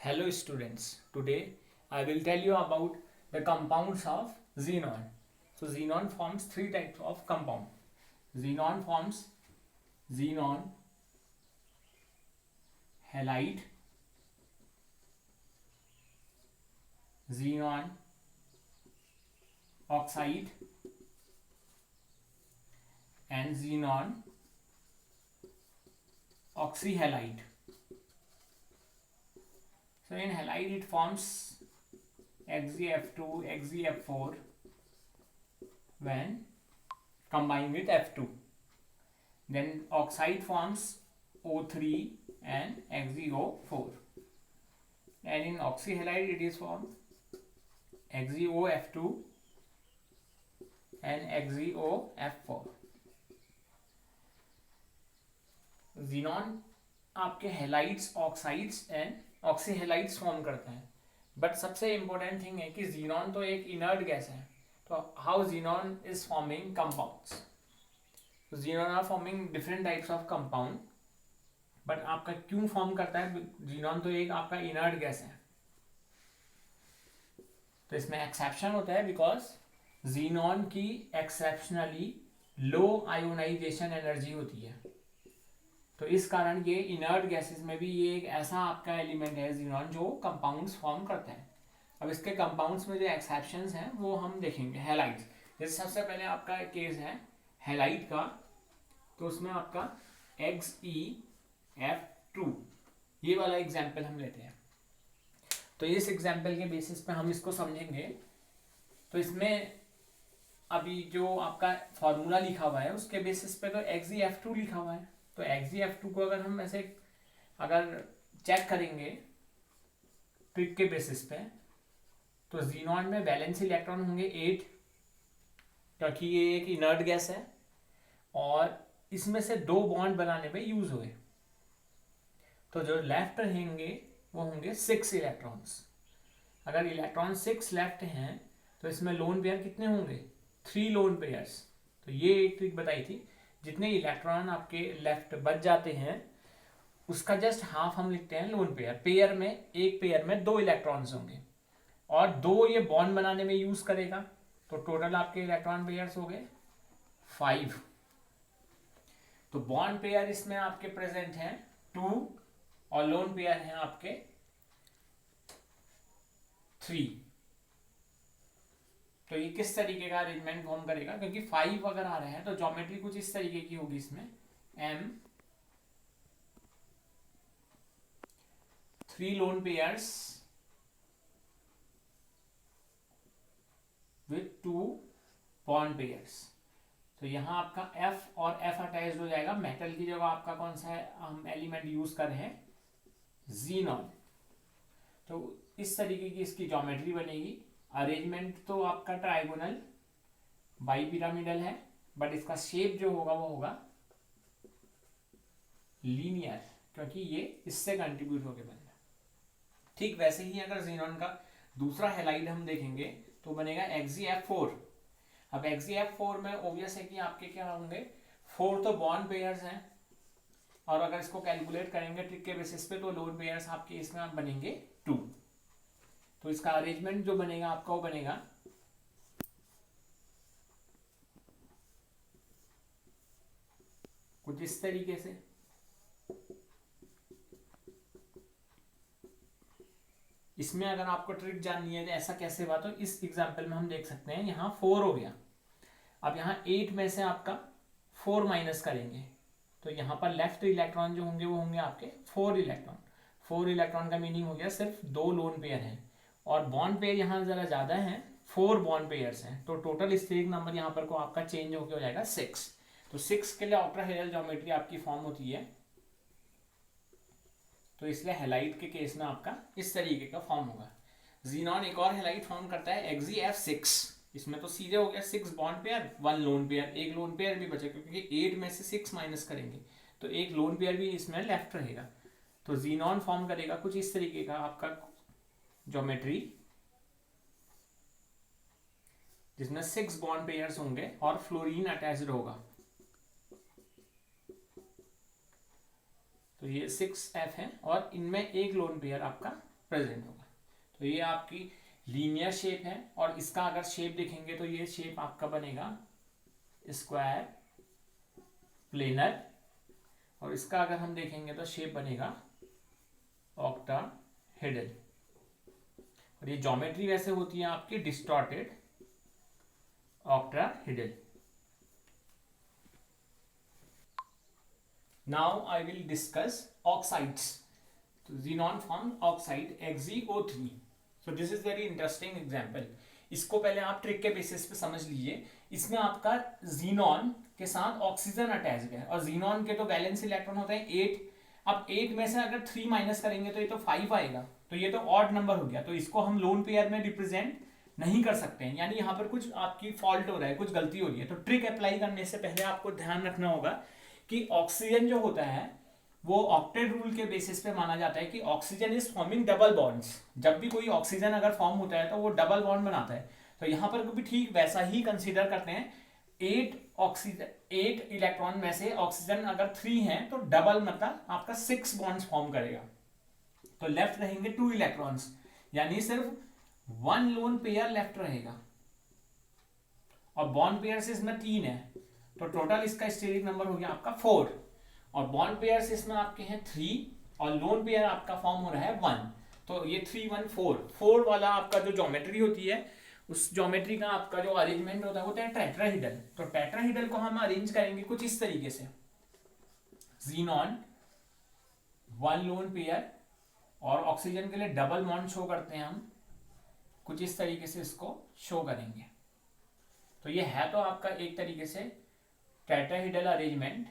Hello students, today I will tell you about the compounds of xenon. So xenon forms three types of compound. Xenon forms xenon halide, xenon oxide and xenon oxyhalide. So in halide it forms XeF2, XeF4 when combined with F2. Then oxide forms O3 and XeO4. And in oxyhalide it is formed XeOF2 and XeOF4. Xenon आपके halides oxides and ऑक्सीहेलाइड्स form करते हैं. But सबसे important thing है कि xenon तो एक inert gas है. तो how xenon is forming compounds. तो xenon are forming different types of compound. But आपका क्यों फॉर्म करता है जीनॉन? तो एक आपका इनर्ट गैस है. तो इसमें एक्सेप्शन होता है बिकॉज जीनॉन की एक्सेप्शनली लो आयोनाइजेशन एनर्जी होती है. तो इस कारण ये इनर्ट गैसेस में भी ये एक ऐसा आपका एलिमेंट है जीनॉन जो कंपाउंड्स फॉर्म करते हैं. अब इसके कंपाउंड्स में जो एक्सेप्शंस हैं वो हम देखेंगे. हैलाइड्स, जैसे सबसे पहले आपका केस है हैलाइड का, तो उसमें आपका XeF2 ये वाला एग्जाम्पल हम लेते हैं. तो इस एग्जाम्पल के बेसिस पे हम इसको समझेंगे. तो इसमें अभी जो आपका फॉर्मूला लिखा हुआ है उसके बेसिस पे तो XeF2 लिखा हुआ है. तो XeF2 को अगर हम ऐसे अगर चेक करेंगे ट्रिक के बेसिस पे, तो जीनॉन में वैलेंस इलेक्ट्रॉन होंगे 8 क्योंकि ये एक इनर्ट गैस है और इसमें से 2 बॉन्ड बनाने में यूज हुए. तो जो लेफ्ट रहेंगे वो होंगे 6 इलेक्ट्रॉन्स. अगर इलेक्ट्रॉन 6 लेफ्ट हैं तो इसमें लोन पेयर कितने होंगे? 3 लोन पेयर्स. तो ये एक ट्रिक बताई थी. जितने इलेक्ट्रॉन आपके लेफ्ट बच जाते हैं उसका जस्ट हाफ हम लिखते हैं लोन पेयर. पेयर में एक पेयर में 2 इलेक्ट्रॉन्स होंगे और 2 ये बॉन्ड बनाने में यूज करेगा. तो टोटल आपके इलेक्ट्रॉन पेयर्स हो गए 5. तो बॉन्ड पेयर इसमें आपके प्रेजेंट हैं 2 और लोन पेयर हैं आपके 3. तो ये किस तरीके का अरेंजमेंट फॉर्म करेगा? क्योंकि 5 अगर आ रहे हैं तो ज्योमेट्री कुछ इस तरीके की होगी. इसमें M 3 lone pairs with 2 bond pairs. तो यहां आपका F और F अटैच हो जाएगा. मेटल की जगह आपका कौन सा है हम एलिमेंट यूज कर रहे हैं? जीनॉन. तो इस तरीके की इसकी ज्योमेट्री बनेगी. अरेंजमेंट तो आपका ट्राइगोनल बाइपिरामिडल है बट इसका शेप जो होगा वो होगा लीनियर क्योंकि ये इससे कंट्रीब्यूट होकर बन रहा है. ठीक वैसे ही अगर जीनॉन का दूसरा हैलाइड हम देखेंगे तो बनेगा XeF4. अब XeF4 में ऑब्वियस है कि आपके क्या होंगे 4 तो बॉन्ड पेयर्स हैं और अगर इसको कैलकुलेट करेंगे ट्रिक के बेसिस पे तो लोन पेयर्स आपके इसमें आप बनेंगे 2. तो इसका अरेंजमेंट जो बनेगा आपका वो बनेगा कुछ इस तरीके से. इसमें अगर आपको ट्रिक जाननी है ऐसा कैसे हुआ तो इस एग्जांपल में हम देख सकते हैं यहाँ 4 हो गया. अब यहाँ 8 में से आपका 4 माइनस करेंगे तो यहाँ पर लेफ्ट इलेक्ट्रॉन जो होंगे वो होंगे आपके 4 इलेक्ट्रॉन. 4 इलेक्ट्रॉन का मीनिंग हो गया सिर्फ 2 लोन पेयर हैं और बॉन्ड पेयर यहाँ जरा ज्यादा है 4 बॉन्ड पेयर्स हैं. तो टोटल स्टेरिक नंबर यहाँ पर को आपका चेंज होकर हो जाएगा 6. तो 6 के लिए आउटर हेलाइड ज्योमेट्री आपकी फॉर्म होती है. तो इसलिए हेलाइड के केस में आपका इस तरीके का फॉर्म होगा. जीनॉन एक और हेलाइड फॉर्म करता है XeF6. इसमें तो सीधे हो गया 6 बॉन्ड पेयर 1 लोन पेयर. एक लोन पेयर भी बचे क्योंकि 8 में से 6 माइनस करेंगे तो एक लोन पेयर भी इसमें लेफ्ट रहेगा. तो जीनॉन फॉर्म करेगा कुछ इस तरीके का आपका ज्योमेट्री जिसमें 6 बॉन्ड पेयर्स होंगे और फ्लोरीन अटैच्ड होगा. तो ये 6F है और इनमें एक लोन पेयर आपका प्रेजेंट होगा। तो ये आपकी लीनियर शेप है, और इसका अगर शेप देखेंगे तो ये शेप आपका बनेगा स्क्वायर प्लेनर, और इसका अगर हम देखेंगे तो शेप बनेगा ऑक्टाहेड्रल। और ये ज्योमेट्री वैसे होती है आपकी distorted octahedral. Now I will discuss oxides. तो xenon form oxide XeO3। So this is very interesting example. इसको पहले आप ट्रिक के बेसिस पे समझ लीजिए। इसमें आपका xenon के साथ ऑक्सीजन अटैच्ड है, और xenon के तो वैलेंस इलेक्ट्रॉन होते हैं 8। अब 8 में से अगर 3 माइनस करेंगे तो ये तो 5 आएगा, तो ये तो ऑड नंबर हो गया, तो इसको हम लोन पेयर में रिप्रेजेंट नहीं कर सकते हैं, यानी यहाँ पर कुछ आपकी फॉल्ट हो रहा है, कुछ गलती हो रही है। तो ट्रिक अप्लाई करने से पहले आपको ध्यान रखना होगा कि ऑक्सीजन जो होता है वो ऑक्टेट रूल के बेसिस पे माना जाता है कि oxygen is forming double bonds. जब भी कोई ऑक्सीजन अगर फॉर्म होता है तो वो डबल बॉन्ड बनाता है। तो यहाँ पर भी ठीक वैसा ही कंसीडर करते हैं। 8 इलेक्ट्रॉन में से ऑक्सीजन अगर 3 है तो डबल मतलब आपका 6 बॉन्ड्स फॉर्म करेगा। तो लेफ्ट रहेंगे 2 इलेक्ट्रॉन्स, यानी सिर्फ 1 लोन पेयर लेफ्ट रहेगा, और बॉन्ड पेयर इसमें 3 है, तो टोटल इसका स्टेरिक नंबर हो गया आपका 4, और बॉन्ड पेयर इसमें आपके हैं 3, और लोन पेयर आपका फॉर्म हो रहा है 1। तो ये 3 1 4 वाला आपका जो ज्योमेट्री होती है, उस ज्योमेट्री का आपका जो अरेंजमेंट होता है टेट्राहेड्रल। तो टेट्राहेड्रल को हम अरेंज करेंगे कुछ इस तरीके से। xenon 1 लोन पेयर, और ऑक्सीजन के लिए डबल बॉन्ड शो करते हैं हम, कुछ इस तरीके से इसको शो करेंगे। तो ये है तो आपका एक तरीके से टेट्राहेड्रल अरेंजमेंट।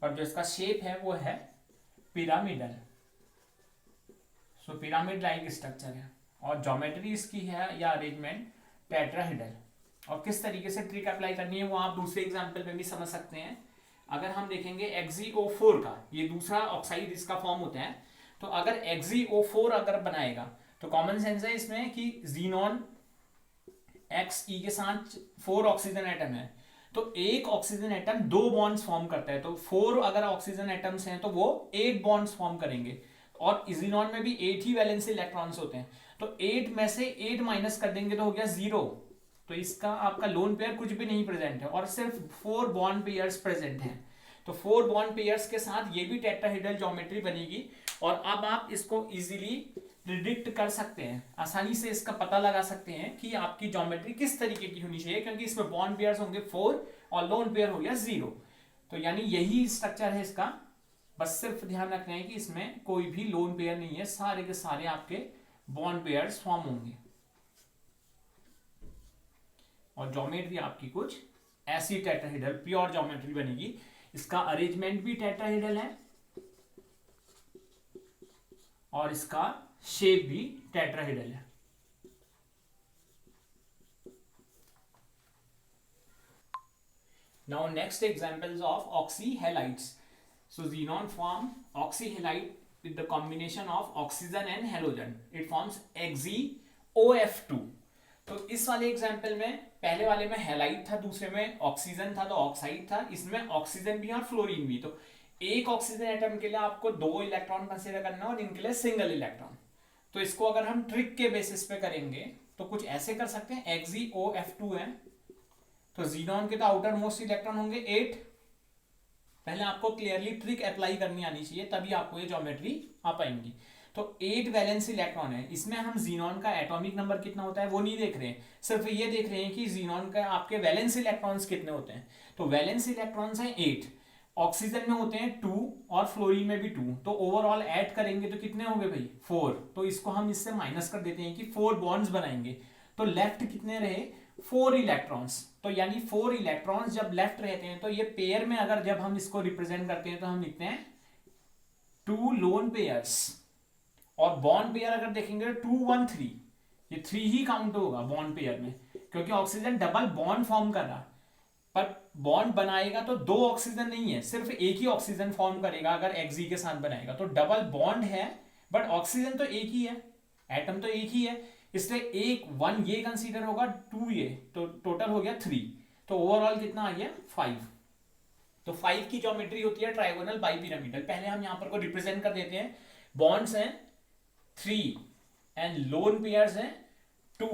और जो इसका शेप है वो है पिरामिडल। सो पिरामिड लाइक स्ट्रक्चर है, और ज्योमेट्री इसकी है या अरेंजमेंट टेट्राहेड्रल। और किस तरीके से ट्रिक अप्लाई करनी है वो आप दूसरे एग्जांपल में भी समझ सकते हैं। अगर हम देखेंगे XeO4 का, ये दूसरा ऑक्साइड इसका फॉर्म होता है, तो अगर XeO4 अगर बनाएगा तो कॉमन सेंस है इसमें कि xenon Xe के साथ 4 ऑक्सीजन एटम है, तो एक ऑक्सीजन एटम 2 बॉन्ड्स फॉर्म करता है। तो 4 अगर ऑक्सीजन एटम्स हैं तो वो 8 बॉन्ड्स फॉर्म करेंगे, और xenon में भी 8 ही वैलेंस इलेक्ट्रॉन्स होते हैं। तो 8 में से 8 माइनस कर देंगे तो हो गया 0। तो इसका आपका लोन पेयर कुछ भी नहीं प्रेजेंट है, और सिर्फ 4 बॉन्ड पेयर्स प्रेजेंट हैं। तो 4 बॉन्ड पेयर्स के साथ ये भी टेट्राहेड्रल ज्योमेट्री बनेगी। और अब आप इसको इजीली प्रिडिक्ट कर सकते हैं, आसानी से इसका पता लगा सकते हैं कि आपकी ज्योमेट्री किस तरीके की होनी चाहिए, क्योंकि इसमें बॉन्ड पेयर्स होंगे 4 और लोन पेयर हो गया 0। तो यानी यही स्ट्रक्चर है इसका, बस सिर्फ ध्यान रखना है कि इसमें कोई भी लोन पेयर नहीं है, सारे के सारे आपके बॉन्ड पेयर्स फॉर्म होंगे। और ज्योमेट्री आपकी कुछ ऐसी टेट्राहेड्रल प्योर ज्योमेट्री बनेगी। इसका अरेंजमेंट भी टेट्राहेड्रल है, और इसका शेप भी टेट्राहेड्रल है। Now next examples of oxyhalides. So xenon form oxyhalide with the combination of oxygen and halogen. It forms XeOF2. तो इस वाले एग्जाम्पल में पहले वाले में हैलाइड था, दूसरे में ऑक्सीजन था तो ऑक्साइड था, इसमें ऑक्सीजन भी और फ्लोरीन भी। तो एक ऑक्सीजन एटम के लिए आपको 2 इलेक्ट्रॉन कंसीडर करना और इनके लिए सिंगल इलेक्ट्रॉन। तो इसको अगर हम ट्रिक के बेसिस पे करेंगे तो कुछ ऐसे कर सकते हैं। XeOF2 है तो xenon के तो आउटर मोस्ट इलेक्ट्रॉन होंगे 8। पहले आपको क्लियरली ट्रिक अप्लाई करनी आनी चाहिए, तभी आपको ये ज्योमेट्री आ पाएंगी। तो 8 वैलेंस इलेक्ट्रॉन है, इसमें हम xenon का एटॉमिक नंबर कितना होता है वो नहीं देख रहे हैं, सिर्फ ये देख रहे हैं कि xenon का आपके वैलेंस इलेक्ट्रॉन्स कितने होते हैं। तो वैलेंस इलेक्ट्रॉन्स हैं 8, ऑक्सीजन में होते हैं 2 और फ्लोरीन में भी 2, तो ओवरऑल ऐड करेंगे तो कितने होंगे भाई 4। तो इसको हम इससे माइनस कर देते हैं कि 4 बॉन्ड्स बनाएंगे, तो लेफ्ट कितने रहे 4 इलेक्ट्रॉन्स। तो यानी 4 इलेक्ट्रॉन्स जब लेफ्ट रहते हैं तो ये पेयर में अगर जब हम इसको रिप्रेजेंट करते हैं तो हम लिखते हैं 2 लोन पेयर्स। और बॉन्ड पेयर अगर देखेंगे 2 1 3, ये 3 ही काउंट होगा बॉन्ड पेयर में, क्योंकि ऑक्सीजन डबल बॉन्ड फॉर्म कर रहा, पर बॉन्ड बनाएगा तो 2 ऑक्सीजन नहीं है, सिर्फ एक ही ऑक्सीजन फॉर्म करेगा अगर Xe के साथ बनाएगा। तो डबल बॉन्ड है बट ऑक्सीजन तो एक ही है, एटम तो एक ही है, इसलिए 1 ये कंसीडर होगा, 2 ये, तो टोटल हो गया 3। तो ओवरऑल कितना आ गया 5। तो 5 की ज्योमेट्री होती है ट्राइगोनल बाइपिरामिडल। पहले हम यहाँ पर को रिप्रेजेंट कर देते हैं। बॉन्ड्स हैं 3 एंड लोन पेयर्स हैं 2।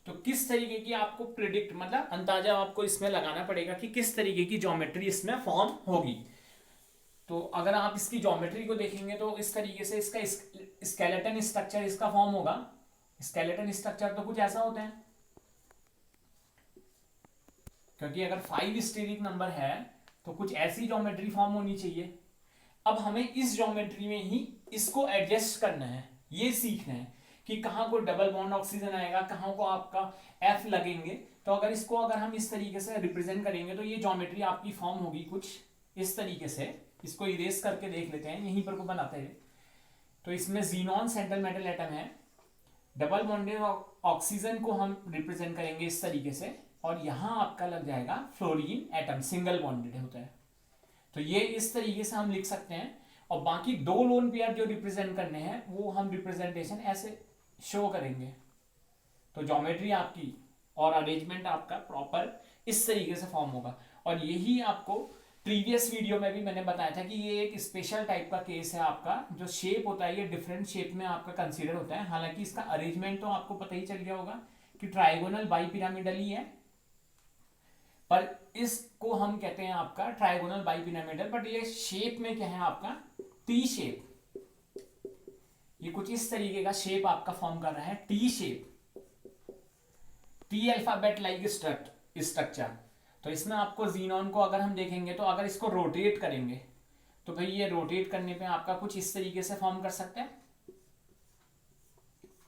तो किस तरीके की आपको प्रिडिक्ट मतलब अंदाजा आपको इसमें लगाना पड़ेगा कि किस तरीके की ज्योमेट्री इसमें फॉर्म होगी। तो अगर आप इसकी ज्योमेट्री को देखेंगे तो इस तरीके से इसका स्केलेटन स्ट्रक्चर इसका फॉर्म होगा। स्केलेटन स्ट्रक्चर तो कुछ ऐसा होता है, क्योंकि अगर 5 स्टेरिक नंबर है तो कुछ ऐसी ज्योमेट्री फॉर्म होनी चाहिए। अब हमें इस ज्योमेट्री में ही इसको एडजस्ट करना है, ये सीखना है कि कहाँ को डबल बॉन्ड ऑक्सीजन आएगा, कहाँ को आपका एफ लगेंगे। तो अगर इसको अगर हम इस तरीके से रिप्रेजेंट करेंगे तो ये ज्योमेट्री आपकी फॉर्म होगी कुछ इस तरीके से। इसको इरेज करके देख लेते हैं, यहीं पर को बनाते हैं। तो इसमें जीनॉन सेंट्रल मेटल एटम है, डबल बॉन्डेड ऑक्सीजन को हम रिप्रेजेंट करेंगे इस तरीके से, और यहां आपका लग जाएगा फ्लोरीन एटम, सिंगल बॉन्डेड होता है। तो ये इस तरीके से हम लिख सकते हैं। और बाकी 2 लोन पेयर जो रिप्रेजेंट करने हैं वो हम रिप्रेजेंटेशन ऐसे शो करेंगे। तो ज्योमेट्री आपकी और अरेंजमेंट आपका प्रॉपर इस तरीके से फॉर्म होगा। और यही आपको प्रीवियस वीडियो में भी मैंने बताया था कि ये एक स्पेशल टाइप का केस है आपका। जो शेप होता है ये डिफरेंट शेप में आपका कंसीडर होता है। हालांकि इसका अरेंजमेंट तो आपको पता ही चल गया होगा कि ट्राइगोनल बाइपिरामिडल ही है, पर इसको हम कहते हैं आपका ट्राइगोनल बाइपिरामिडल। बट ये शेप में क्या है आपका टी शेप। ये कुछ इस तरीके का शेप आपका फॉर्म कर रहा है, T shape, T alphabet like structure. तो इसमें आपको जीनॉन को अगर हम देखेंगे तो अगर इसको रोटेट करेंगे तो भाई ये रोटेट करने पे आपका कुछ इस तरीके से फॉर्म कर सकते हैं।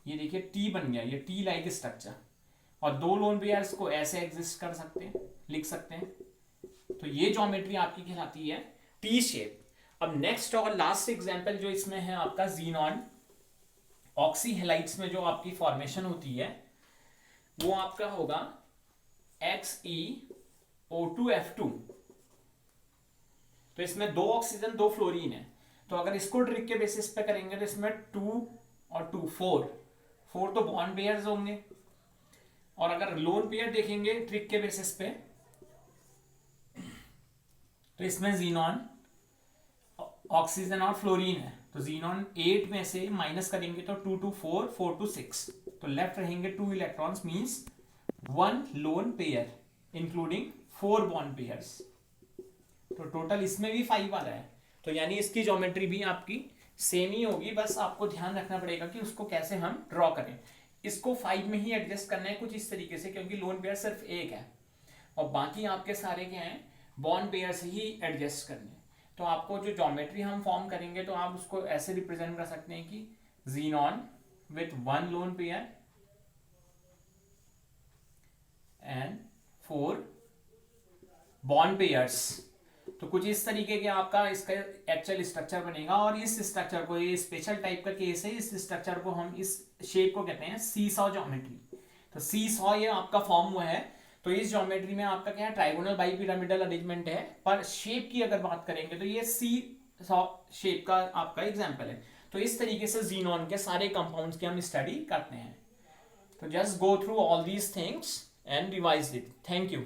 ये देखिए टी बन गया, ये टी लाइक स्ट्रक्चर। और 2 लोन पेयर्स को ऐसे एग्जिस्ट कर सकते हैं, लिख सकते हैं। तो ये ज्योमेट्री आपकी कहलाती है टी शेप। अब नेक्स्ट और लास्ट एग्जांपल जो इसमें है आपका जीनॉन ऑक्सी हैलाइड्स में जो आपकी फॉर्मेशन होती है वो आपका होगा XeO2F2। तो इसमें 2 ऑक्सीजन 2 फ्लोरीन है। तो अगर इसको ट्रिक के बेसिस पे करेंगे तो इसमें 2 और 2 4 तो बॉन्ड पेयर्स होंगे। और अगर लोन पेयर देखेंगे ट्रिक के बेसिस पे तो इसमें जीनॉन ऑक्सीजन और फ्लोरीन है। तो जीनॉन 8 में से माइनस करेंगे तो 2 2 4 4 2 6। तो लेफ्ट रहेंगे 2 electrons means 1 lone pair including 4 bond pairs. तो टोटल इसमें भी 5 आ रहा है। तो यानी इसकी ज्योमेट्री भी आपकी सेम ही होगी, बस आपको ध्यान रखना पड़ेगा कि उसको कैसे हम ड्रॉ करें। इसको 5 में ही एडजस्ट करना है कुछ इस तरीके से, क्योंकि लोन पेयर सिर्फ एक है और बाकी आपके सारे क्या हैं बॉन्ड पेयर से ही एडजस्ट करने। तो आपको जो ज्योमेट्री हम फॉर्म करेंगे तो आप उसको ऐसे रिप्रेजेंट कर सकते हैं कि xenon with 1 lone pair and 4 bond pairs. तो कुछ इस तरीके के आपका इसका एक्चुअल स्ट्रक्चर बनेगा। और इस स्ट्रक्चर को, ये स्पेशल टाइप का केस है, इस स्ट्रक्चर को हम इस शेप को कहते हैं सीसॉ ज्योमेट्री। तो सीसॉ ये आपका फॉर्म हुआ है। तो इस ज्योमेट्री में आपका क्या है ट्राइगोनल बाइपिरामिडल अरेंजमेंट है, पर शेप की अगर बात करेंगे तो ये सीसॉ शेप का आपका एग्जांपल है। तो इस तरीके से जीनॉन के सारे कंपाउंड्स की हम स्टडी करते हैं। तो just go through all these things and revise it. Thank you.